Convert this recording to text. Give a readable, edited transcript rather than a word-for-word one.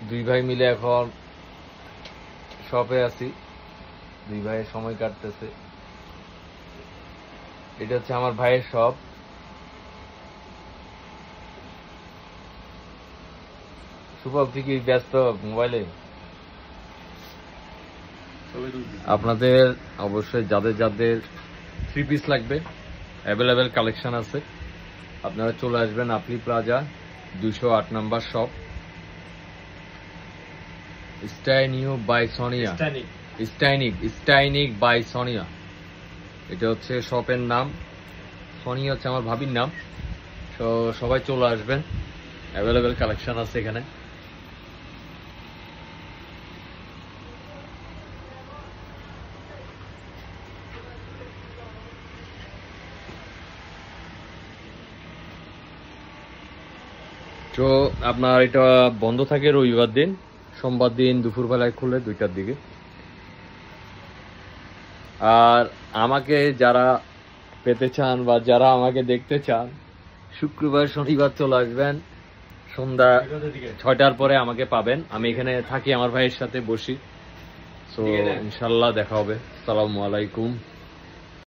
দুই ভাই মিলে এখন শপে আছি, দুই ভাইয়ের সময় কাটতেছে। এটা হচ্ছে আমার ভাইয়ের শপ। সুপার থেকে ব্যস্ত মোবাইলে। আপনাদের অবশ্যই যাদের যাদের 3 পিস লাগবে অ্যাভেলেবেল কালেকশন আছে, আপনারা চলে আসবেন আপনি প্লাজা 208 নাম্বার শপ, স্টাইনিক বাই সোনিয়া। এটা হচ্ছে শপের নাম। সোনিয়া হচ্ছে আমার ভাবির নাম। তো সবাই চলে আসবেন, অ্যাভেলেবেল কালেকশন আছে এখানে। তো আপনার এটা বন্ধ থাকে রবিবার দিন, সোমবার দিন দুপুরবেলায় খুলে 2টার দিকে। আর আমাকে যারা পেতে চান বা যারা আমাকে দেখতে চান, শুক্রবার শনিবার চলে আসবেন, সন্ধ্যা 6টার পরে আমাকে পাবেন। আমি এখানে থাকি, আমার ভাইয়ের সাথে বসি। তো ইনশাল্লাহ দেখা হবে। আসসালামু আলাইকুম।